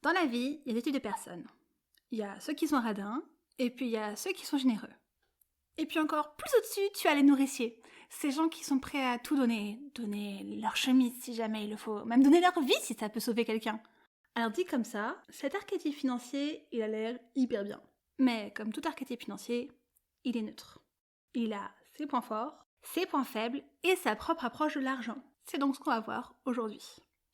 Dans la vie, il y a des types de personnes. Il y a ceux qui sont radins, et puis il y a ceux qui sont généreux. Et puis encore plus au-dessus, tu as les nourriciers. Ces gens qui sont prêts à tout donner. Donner leur chemise si jamais il le faut. Même donner leur vie si ça peut sauver quelqu'un. Alors dit comme ça, cet archétype financier, il a l'air hyper bien. Mais comme tout archétype financier, il est neutre. Il a ses points forts, ses points faibles et sa propre approche de l'argent. C'est donc ce qu'on va voir aujourd'hui.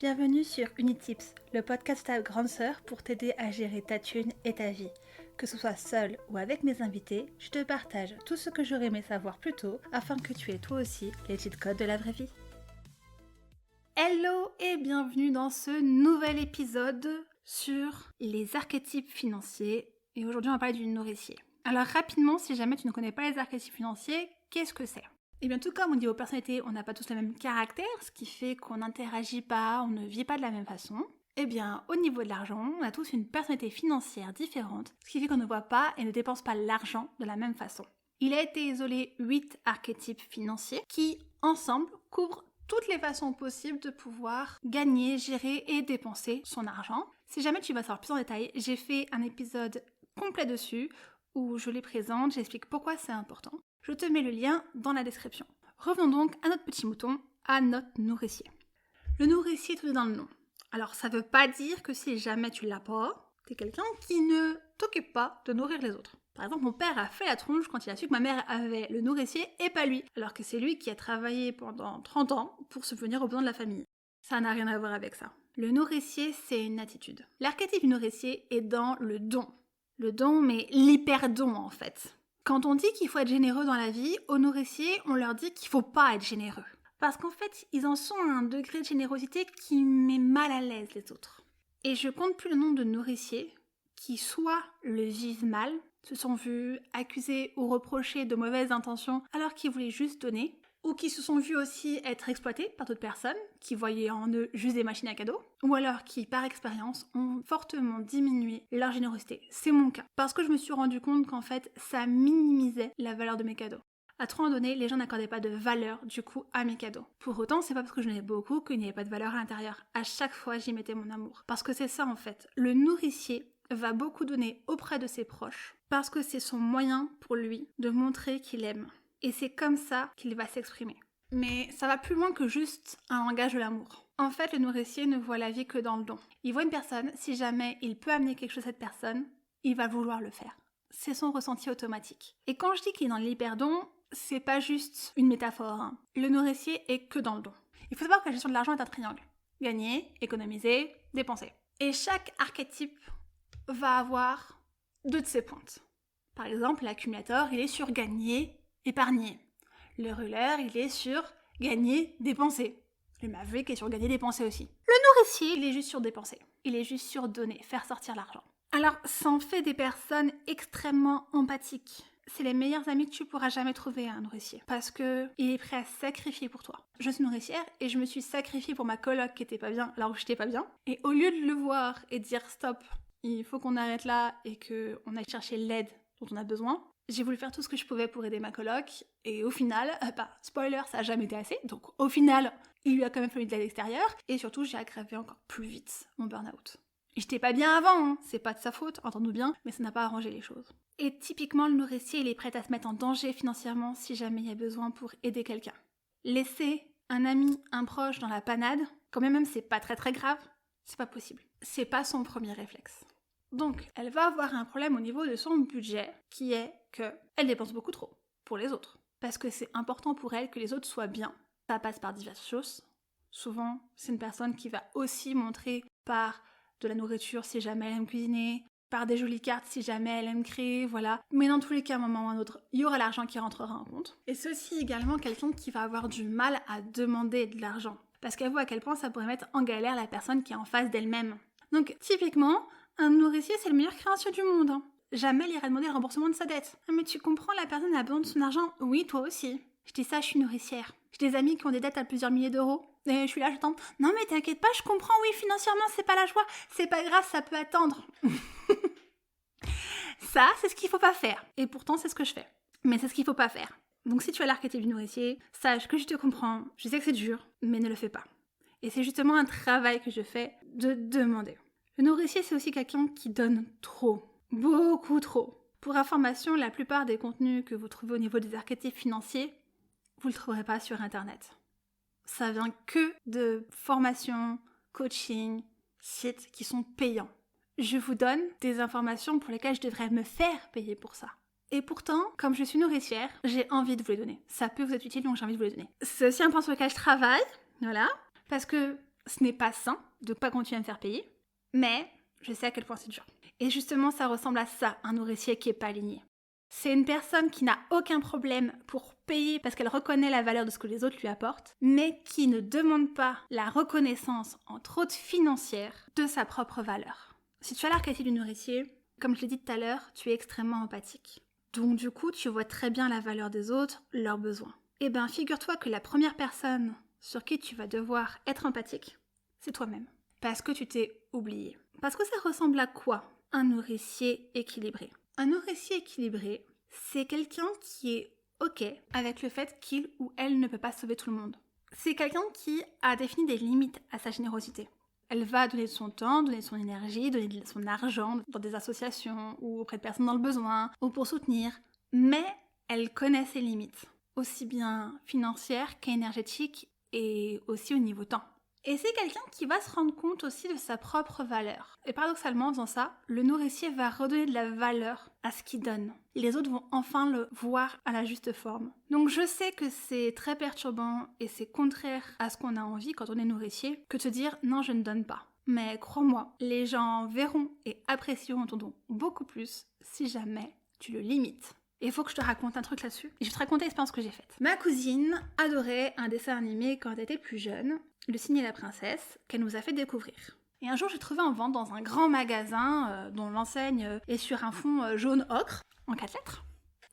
Bienvenue sur Unitips, le podcast de ta grande sœur pour t'aider à gérer ta thune et ta vie. Que ce soit seul ou avec mes invités, je te partage tout ce que j'aurais aimé savoir plus tôt afin que tu aies toi aussi les cheat codes de la vraie vie. Hello et bienvenue dans ce nouvel épisode sur les archétypes financiers. Et aujourd'hui on va parler du nourricier. Alors rapidement, si jamais tu ne connais pas les archétypes financiers, qu'est-ce que c'est ? Et bien tout comme au niveau personnalité, on n'a pas tous le même caractère, ce qui fait qu'on n'interagit pas, on ne vit pas de la même façon. Eh bien, au niveau de l'argent, on a tous une personnalité financière différente, ce qui fait qu'on ne voit pas et ne dépense pas l'argent de la même façon. Il a été isolé 8 archétypes financiers qui, ensemble, couvrent toutes les façons possibles de pouvoir gagner, gérer et dépenser son argent. Si jamais tu vas savoir plus en détail, j'ai fait un épisode complet dessus où je les présente, j'explique pourquoi c'est important. Je te mets le lien dans la description. Revenons donc à notre petit mouton, à notre nourricier. Le nourricier, tout est dans le nom. Alors ça veut pas dire que si jamais tu l'as pas, t'es quelqu'un qui ne t'occupe pas de nourrir les autres. Par exemple, mon père a fait la tronche quand il a su que ma mère avait le nourricier et pas lui, alors que c'est lui qui a travaillé pendant 30 ans pour subvenir aux besoins de la famille. Ça n'a rien à voir avec ça. Le nourricier, c'est une attitude. L'archétype du nourricier est dans le don. Le don, mais l'hyper-don en fait. Quand on dit qu'il faut être généreux dans la vie, aux nourriciers, on leur dit qu'il faut pas être généreux. Parce qu'en fait, ils en sont à un degré de générosité qui met mal à l'aise les autres. Et je compte plus le nombre de nourriciers qui soit le vivent mal, se sont vus accusés ou reprochés de mauvaises intentions alors qu'ils voulaient juste donner, ou qui se sont vus aussi être exploités par d'autres personnes qui voyaient en eux juste des machines à cadeaux, ou alors qui, par expérience, ont fortement diminué leur générosité. C'est mon cas, parce que je me suis rendu compte qu'en fait, ça minimisait la valeur de mes cadeaux. À trop en donner, les gens n'accordaient pas de valeur, du coup, à mes cadeaux. Pour autant, c'est pas parce que je n'en ai beaucoup qu'il n'y avait pas de valeur à l'intérieur. À chaque fois, j'y mettais mon amour. Parce que c'est ça, en fait. Le nourricier va beaucoup donner auprès de ses proches, parce que c'est son moyen pour lui de montrer qu'il aime. Et c'est comme ça qu'il va s'exprimer. Mais ça va plus loin que juste un langage de l'amour. En fait, le nourricier ne voit la vie que dans le don. Il voit une personne, si jamais il peut amener quelque chose à cette personne, il va vouloir le faire. C'est son ressenti automatique. Et quand je dis qu'il est dans l'hyperdon, c'est pas juste une métaphore. Hein. Le nourricier est que dans le don. Il faut savoir que la gestion de l'argent est un triangle. Gagner, économiser, dépenser. Et chaque archétype va avoir deux de ses pointes. Par exemple, l'accumulateur, il est sur gagner, épargner. Le ruler, il est sur gagner, dépenser. Le maverick est sur gagner, dépenser aussi. Le nourricier, il est juste sur dépenser. Il est juste sur donner, faire sortir l'argent. Alors, ça en fait des personnes extrêmement empathiques. C'est les meilleurs amis que tu pourras jamais trouver, un nourricier. Parce que il est prêt à sacrifier pour toi. Je suis nourricière et je me suis sacrifiée pour ma coloc qui était pas bien, alors que j'étais pas bien. Et au lieu de le voir et de dire stop, il faut qu'on arrête là et qu'on aille chercher l'aide dont on a besoin, j'ai voulu faire tout ce que je pouvais pour aider ma coloc. Et au final, spoiler, ça a jamais été assez. Donc au final, il lui a quand même fallu de l'aide extérieure. Et surtout, j'ai aggravé encore plus vite mon burn-out. J'étais pas bien avant, hein. C'est pas de sa faute, entends-nous bien, mais ça n'a pas arrangé les choses. Et typiquement, le nourricier, il est prêt à se mettre en danger financièrement si jamais il y a besoin pour aider quelqu'un. Laisser un ami, un proche dans la panade, quand même c'est pas très grave, c'est pas possible. C'est pas son premier réflexe. Donc, elle va avoir un problème au niveau de son budget, qui est qu'elle dépense beaucoup trop pour les autres. Parce que c'est important pour elle que les autres soient bien. Ça passe par diverses choses. Souvent, c'est une personne qui va aussi montrer par de la nourriture si jamais elle aime cuisiner, par des jolies cartes si jamais elle aime créer, voilà. Mais dans tous les cas, à un moment ou à un autre, il y aura l'argent qui rentrera en compte. Et c'est aussi également quelqu'un qui va avoir du mal à demander de l'argent. Parce qu'elle voit à quel point ça pourrait mettre en galère la personne qui est en face d'elle-même. Donc, typiquement, un nourricier, c'est le meilleur créancier du monde. Hein. Jamais il ira demander le remboursement de sa dette. Ah, mais tu comprends, la personne a besoin de son argent. Oui, toi aussi. Je dis ça, je suis nourricière. J'ai des amis qui ont des dettes à plusieurs milliers d'euros. Et je suis là, j'attends. Non mais t'inquiète pas, je comprends, oui, financièrement, c'est pas la joie. C'est pas grave, ça peut attendre. Ça, c'est ce qu'il faut pas faire. Et pourtant, c'est ce que je fais. Mais c'est ce qu'il faut pas faire. Donc si tu as l'archétype du nourricier, sache que je te comprends. Je sais que c'est dur, mais ne le fais pas. Et c'est justement un travail que je fais de demander. Le nourricier, c'est aussi quelqu'un qui donne trop, beaucoup trop. Pour information, la plupart des contenus que vous trouvez au niveau des archétypes financiers, vous ne le trouverez pas sur Internet. Ça vient que de formations, coaching, sites qui sont payants. Je vous donne des informations pour lesquelles je devrais me faire payer pour ça. Et pourtant, comme je suis nourricière, j'ai envie de vous les donner. Ça peut vous être utile, donc j'ai envie de vous les donner. C'est aussi un point sur lequel je travaille, voilà, parce que ce n'est pas sain de ne pas continuer à me faire payer, mais je sais à quel point c'est dur. Et justement, ça ressemble à ça, un nourricier qui n'est pas aligné. C'est une personne qui n'a aucun problème pour payer parce qu'elle reconnaît la valeur de ce que les autres lui apportent, mais qui ne demande pas la reconnaissance, entre autres financière, de sa propre valeur. Si tu as l'archétype du nourricier, comme je l'ai dit tout à l'heure, tu es extrêmement empathique. Donc du coup, tu vois très bien la valeur des autres, leurs besoins. Eh bien, figure-toi que la première personne sur qui tu vas devoir être empathique, c'est toi-même. Parce que tu t'es oublié. Parce que ça ressemble à quoi, un nourricier équilibré ? Un nourricier équilibré, c'est quelqu'un qui est OK avec le fait qu'il ou elle ne peut pas sauver tout le monde. C'est quelqu'un qui a défini des limites à sa générosité. Elle va donner de son temps, donner de son énergie, donner de son argent dans des associations ou auprès de personnes dans le besoin ou pour soutenir. Mais elle connaît ses limites, aussi bien financières qu'énergétiques et aussi au niveau temps. Et c'est quelqu'un qui va se rendre compte aussi de sa propre valeur. Et paradoxalement, en faisant ça, le nourricier va redonner de la valeur à ce qu'il donne. Les autres vont enfin le voir à la juste forme. Donc je sais que c'est très perturbant et c'est contraire à ce qu'on a envie quand on est nourricier que de se dire « non, je ne donne pas ». Mais crois-moi, les gens verront et apprécieront ton don beaucoup plus si jamais tu le limites. Et il faut que je te raconte un truc là-dessus. Et je vais te raconter l'expérience que j'ai faite. Ma cousine adorait un dessin animé quand elle était plus jeune, Le Cygne et la Princesse, qu'elle nous a fait découvrir. Et un jour, j'ai trouvé en vente dans un grand magasin dont l'enseigne est sur un fond jaune ocre, en 4 lettres.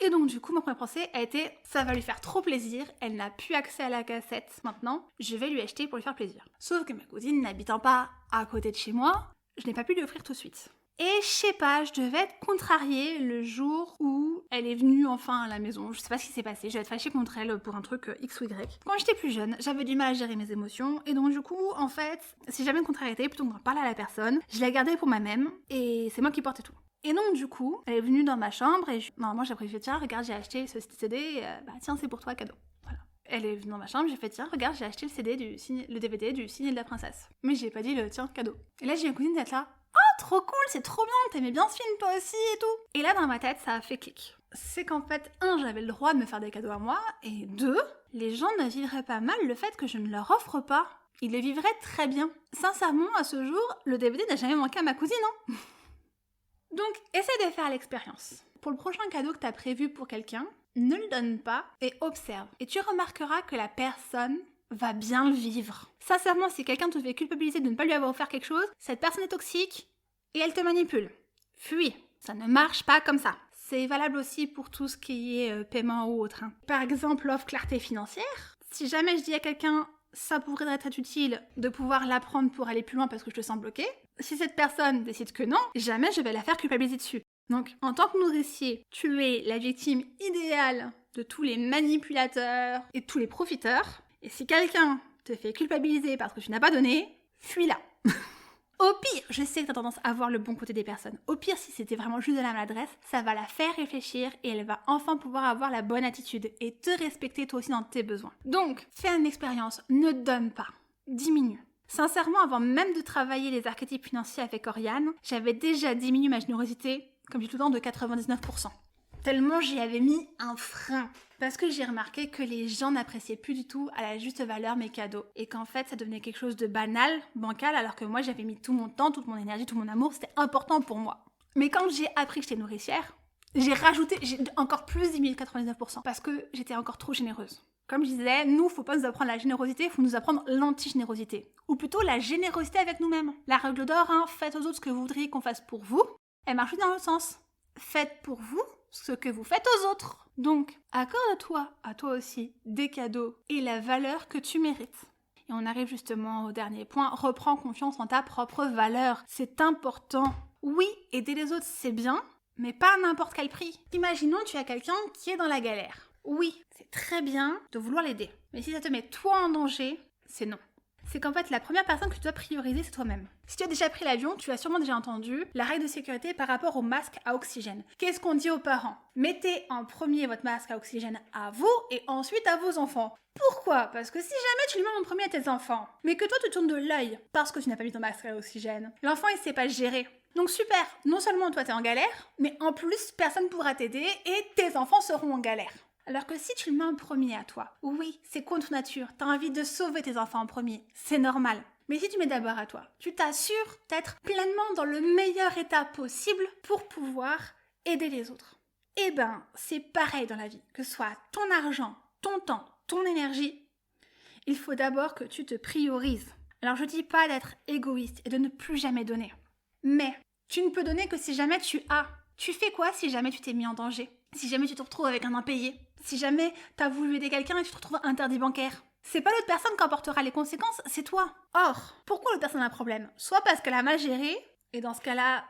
Et donc du coup, ma première pensée a été « ça va lui faire trop plaisir, elle n'a plus accès à la cassette maintenant, je vais lui acheter pour lui faire plaisir ». Sauf que ma cousine n'habitant pas à côté de chez moi, je n'ai pas pu lui offrir tout de suite. Et je sais pas, je devais être contrariée le jour où elle est venue enfin à la maison. Je sais pas ce qui s'est passé, je vais être fâchée contre elle pour un truc X ou Y. Quand j'étais plus jeune, j'avais du mal à gérer mes émotions. Et donc du coup, en fait, si j'avais une contrariété, plutôt que d'en parler à la personne, je la gardais pour moi-même. Et c'est moi qui portais tout. Et donc du coup, elle est venue dans ma chambre et normalement j'ai préféré tiens, regarde, j'ai acheté ce CD, tiens, c'est pour toi, cadeau. Voilà. Elle est venue dans ma chambre, j'ai fait tiens, regarde, j'ai acheté le DVD du Cygne et de la Princesse. Mais j'ai pas dit le tiens, cadeau. Et là j'ai une cousine d'être là. Trop cool, c'est trop bien, t'aimais bien ce film toi aussi et tout. Et là dans ma tête ça a fait clic. C'est qu'en fait, 1, j'avais le droit de me faire des cadeaux à moi, et 2, les gens ne vivraient pas mal le fait que je ne leur offre pas. Ils le vivraient très bien. Sincèrement, à ce jour, le DVD n'a jamais manqué à ma cousine, hein. Donc, essaie de faire l'expérience. Pour le prochain cadeau que t'as prévu pour quelqu'un, ne le donne pas et observe. Et tu remarqueras que la personne va bien le vivre. Sincèrement, si quelqu'un te fait culpabiliser de ne pas lui avoir offert quelque chose, cette personne est toxique et elle te manipule. Fuis, ça ne marche pas comme ça. C'est valable aussi pour tout ce qui est paiement ou autre. Hein. Par exemple, l'offre clarté financière. Si jamais je dis à quelqu'un ça pourrait être utile de pouvoir l'apprendre pour aller plus loin parce que je te sens bloqué, si cette personne décide que non, jamais je vais la faire culpabiliser dessus. Donc, en tant que nourricier, tu es la victime idéale de tous les manipulateurs et de tous les profiteurs. Et si quelqu'un te fait culpabiliser parce que tu n'as pas donné, fuis-la. Au pire, je sais que tu as tendance à voir le bon côté des personnes. Au pire, si c'était vraiment juste de la maladresse, ça va la faire réfléchir et elle va enfin pouvoir avoir la bonne attitude et te respecter toi aussi dans tes besoins. Donc, fais une expérience, ne donne pas, diminue. Sincèrement, avant même de travailler les archétypes financiers avec Oriane, j'avais déjà diminué ma générosité, comme je dis tout le temps, de 99%. Tellement j'y avais mis un frein. Parce que j'ai remarqué que les gens n'appréciaient plus du tout à la juste valeur mes cadeaux. Et qu'en fait, ça devenait quelque chose de banal, bancal, alors que moi, j'avais mis tout mon temps, toute mon énergie, tout mon amour. C'était important pour moi. Mais quand j'ai appris que j'étais nourricière, j'ai encore plus diminué de 99%. Parce que j'étais encore trop généreuse. Comme je disais, nous, faut pas nous apprendre la générosité, faut nous apprendre l'anti-générosité. Ou plutôt la générosité avec nous-mêmes. La règle d'or, hein, faites aux autres ce que vous voudriez qu'on fasse pour vous, elle marche dans l'autre sens. Faites pour vous ce que vous faites aux autres. Donc, accorde-toi, à toi aussi, des cadeaux et la valeur que tu mérites. Et on arrive justement au dernier point, reprends confiance en ta propre valeur. C'est important. Oui, aider les autres, c'est bien, mais pas à n'importe quel prix. Imaginons tu as quelqu'un qui est dans la galère. Oui, c'est très bien de vouloir l'aider. Mais si ça te met toi en danger, c'est non. c'est qu'en fait, la première personne que tu dois prioriser, c'est toi-même. Si tu as déjà pris l'avion, tu as sûrement déjà entendu la règle de sécurité par rapport au masque à oxygène. Qu'est-ce qu'on dit aux parents? Mettez en premier votre masque à oxygène à vous et ensuite à vos enfants. Pourquoi? Parce que si jamais tu le mets en premier à tes enfants, mais que toi tu tournes de l'œil parce que tu n'as pas mis ton masque à oxygène, l'enfant il sait pas le gérer. Donc super, non seulement toi t'es en galère, mais en plus personne pourra t'aider et tes enfants seront en galère. Alors que si tu le mets en premier à toi, oui, c'est contre nature, t'as envie de sauver tes enfants en premier, c'est normal. Mais si tu mets d'abord à toi, tu t'assures d'être pleinement dans le meilleur état possible pour pouvoir aider les autres. Eh ben, c'est pareil dans la vie, que ce soit ton argent, ton temps, ton énergie, il faut d'abord que tu te priorises. Alors je dis pas d'être égoïste et de ne plus jamais donner. Mais tu ne peux donner que si jamais tu as. Tu fais quoi si jamais tu t'es mis en danger? Si jamais tu te retrouves avec un impayé? Si jamais tu as voulu aider quelqu'un et tu te retrouves interdit bancaire? C'est pas l'autre personne qui en portera les conséquences, c'est toi. Or, pourquoi l'autre personne a un problème? Soit parce qu'elle a mal géré, et dans ce cas-là,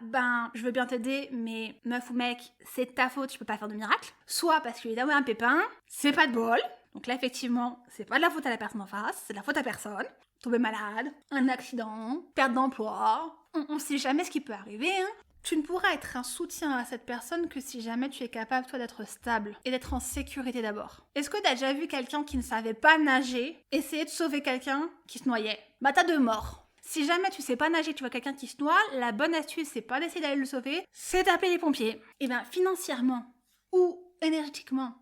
je veux bien t'aider, mais meuf ou mec, c'est de ta faute, je peux pas faire de miracle. Soit parce qu'il a eu un pépin, c'est pas de bol. Donc là, effectivement, c'est pas de la faute à la personne en face, c'est de la faute à personne. Tomber malade, un accident, perte d'emploi, on sait jamais ce qui peut arriver, hein. Tu ne pourras être un soutien à cette personne que si jamais tu es capable, toi, d'être stable et d'être en sécurité d'abord. Est-ce que t'as déjà vu quelqu'un qui ne savait pas nager essayer de sauver quelqu'un qui se noyait? Bah t'as deux morts. Si jamais tu sais pas nager, tu vois quelqu'un qui se noie, la bonne astuce, c'est pas d'essayer d'aller le sauver, c'est d'appeler les pompiers. Et bien, financièrement, ou énergétiquement,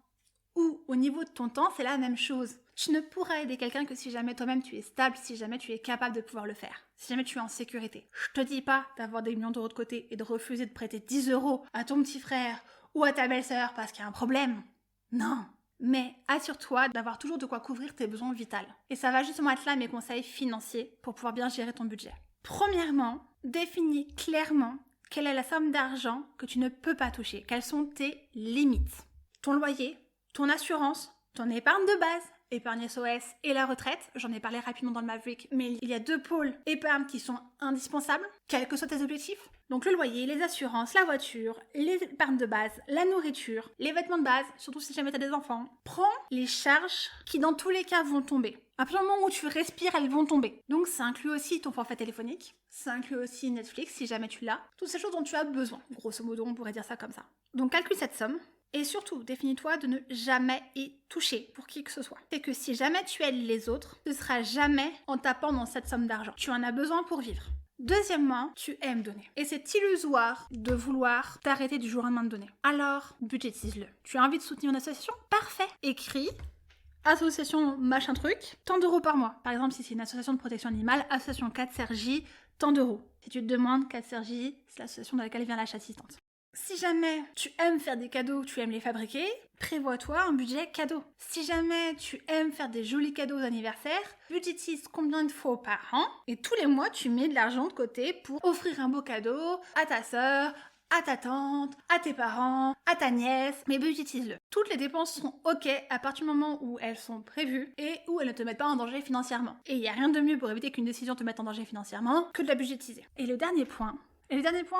ou au niveau de ton temps, c'est la même chose. Tu ne pourras aider quelqu'un que si jamais toi-même tu es stable, si jamais tu es capable de pouvoir le faire, si jamais tu es en sécurité. Je te dis pas d'avoir des millions d'euros de côté et de refuser de prêter 10 euros à ton petit frère ou à ta belle-sœur parce qu'il y a un problème. Non. Mais assure-toi d'avoir toujours de quoi couvrir tes besoins vitaux. Et ça va justement être là mes conseils financiers pour pouvoir bien gérer ton budget. Premièrement, définis clairement quelle est la somme d'argent que tu ne peux pas toucher. Quelles sont tes limites? Ton loyer, ton assurance, ton épargne de base, épargne SOS et la retraite. J'en ai parlé rapidement dans le Maverick, mais il y a deux pôles épargne qui sont indispensables, quels que soient tes objectifs. Donc le loyer, les assurances, la voiture, les épargnes de base, la nourriture, les vêtements de base, surtout si jamais tu as des enfants. Prends les charges qui dans tous les cas vont tomber. À partir du moment où tu respires, elles vont tomber. Donc ça inclut aussi ton forfait téléphonique, ça inclut aussi Netflix si jamais tu l'as. Toutes ces choses dont tu as besoin. Grosso modo, on pourrait dire ça comme ça. Donc calcule cette somme. Et surtout, définis-toi de ne jamais y toucher pour qui que ce soit. C'est que si jamais tu aides les autres, ce sera jamais en tapant dans cette somme d'argent. Tu en as besoin pour vivre. Deuxièmement, tu aimes donner. Et c'est illusoire de vouloir t'arrêter du jour au lendemain de donner. Alors, budgétise-le. Tu as envie de soutenir une association? Parfait. Écris association machin truc, tant d'euros par mois. Par exemple, si c'est une association de protection animale, association 4 Sergi, tant d'euros. Si tu te demandes, 4 Sergi, c'est l'association dans laquelle vient la assistante. Si jamais tu aimes faire des cadeaux, tu aimes les fabriquer, prévois-toi un budget cadeau. Si jamais tu aimes faire des jolis cadeaux aux anniversaires, budgétise combien de fois par an et tous les mois tu mets de l'argent de côté pour offrir un beau cadeau à ta sœur, à ta tante, à tes parents, à ta nièce, mais budgétise-le. Toutes les dépenses seront ok à partir du moment où elles sont prévues et où elles ne te mettent pas en danger financièrement. Et il n'y a rien de mieux pour éviter qu'une décision te mette en danger financièrement que de la budgétiser. Et le dernier point,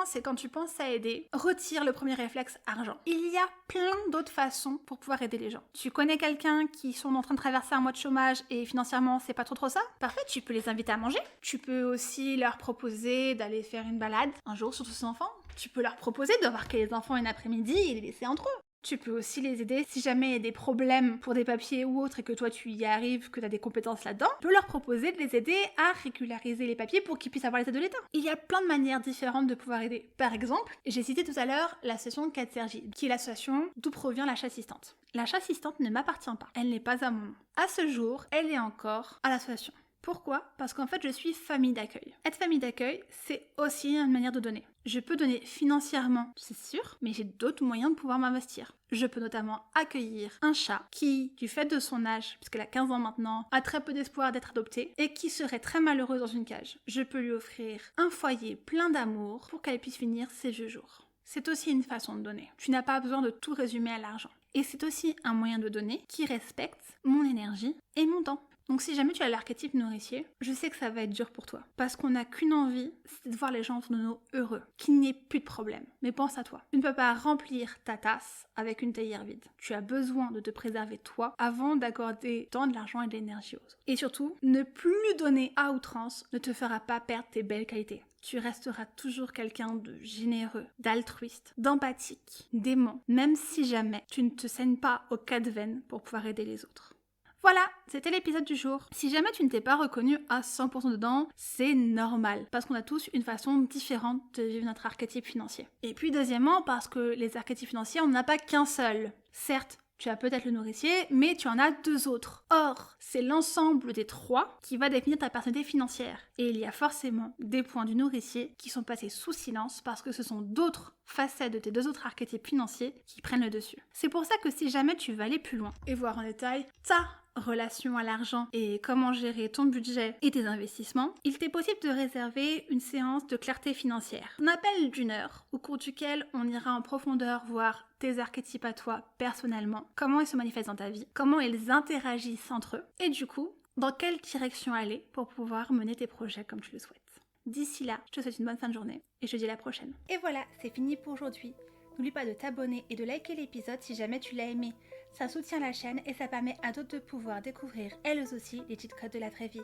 c'est quand tu penses à aider, retire le premier réflexe argent. Il y a plein d'autres façons pour pouvoir aider les gens. Tu connais quelqu'un qui sont en train de traverser un mois de chômage et financièrement c'est pas trop ça? Parfait, tu peux les inviter à manger. Tu peux aussi leur proposer d'aller faire une balade un jour sur tous ces enfants. Tu peux leur proposer de voir les enfants une après-midi et les laisser entre eux. Tu peux aussi les aider si jamais il y a des problèmes pour des papiers ou autres et que toi tu y arrives, que tu as des compétences là-dedans. Tu peux leur proposer de les aider à régulariser les papiers pour qu'ils puissent avoir l'état de l'État. Il y a plein de manières différentes de pouvoir aider. Par exemple, j'ai cité tout à l'heure l'association 4 Sergi, qui est l'association d'où provient la chassistante. La chassistante ne m'appartient pas, elle n'est pas à mon nom. À ce jour, elle est encore à l'association. Pourquoi? Parce qu'en fait, je suis famille d'accueil. Être famille d'accueil, c'est aussi une manière de donner. Je peux donner financièrement, c'est sûr, mais j'ai d'autres moyens de pouvoir m'investir. Je peux notamment accueillir un chat qui, du fait de son âge, puisqu'elle a 15 ans maintenant, a très peu d'espoir d'être adoptée et qui serait très malheureuse dans une cage. Je peux lui offrir un foyer plein d'amour pour qu'elle puisse finir ses vieux jours. C'est aussi une façon de donner. Tu n'as pas besoin de tout résumer à l'argent. Et c'est aussi un moyen de donner qui respecte mon énergie et mon temps. Donc si jamais tu as l'archétype nourricier, je sais que ça va être dur pour toi. Parce qu'on n'a qu'une envie, c'est de voir les gens autour de nous heureux, qu'il n'y ait plus de problème. Mais pense à toi. Tu ne peux pas remplir ta tasse avec une théière vide. Tu as besoin de te préserver toi avant d'accorder tant de l'argent et de l'énergie aux autres. Et surtout, ne plus donner à outrance ne te fera pas perdre tes belles qualités. Tu resteras toujours quelqu'un de généreux, d'altruiste, d'empathique, d'aimant, même si jamais tu ne te saignes pas aux quatre veines pour pouvoir aider les autres. Voilà, c'était l'épisode du jour. Si jamais tu ne t'es pas reconnu à 100% dedans, c'est normal, parce qu'on a tous une façon différente de vivre notre archétype financier. Et puis deuxièmement, parce que les archétypes financiers, on n'en a pas qu'un seul. Certes, tu as peut-être le nourricier, mais tu en as 2 autres. Or, c'est l'ensemble des 3 qui va définir ta personnalité financière. Et il y a forcément des points du nourricier qui sont passés sous silence parce que ce sont d'autres facettes de tes 2 autres archétypes financiers qui prennent le dessus. C'est pour ça que si jamais tu veux aller plus loin et voir en détail ta relation à l'argent et comment gérer ton budget et tes investissements, il t'est possible de réserver une séance de clarté financière. Un appel d'1 heure au cours duquel on ira en profondeur voir tes archétypes à toi personnellement, comment ils se manifestent dans ta vie, comment ils interagissent entre eux et du coup, dans quelle direction aller pour pouvoir mener tes projets comme tu le souhaites. D'ici là, je te souhaite une bonne fin de journée et je te dis à la prochaine. Et voilà, c'est fini pour aujourd'hui. N'oublie pas de t'abonner et de liker l'épisode si jamais tu l'as aimé. Ça soutient la chaîne et ça permet à d'autres de pouvoir découvrir elles aussi les cheat codes de la vraie vie.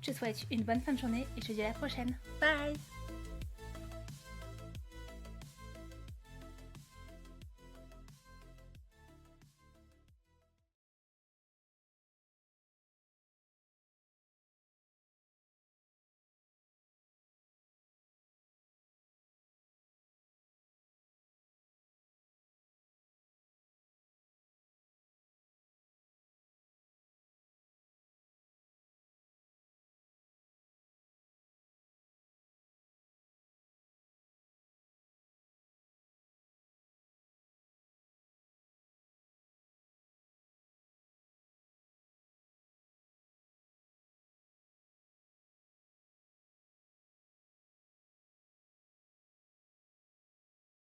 Je te souhaite une bonne fin de journée et je te dis à la prochaine. Bye!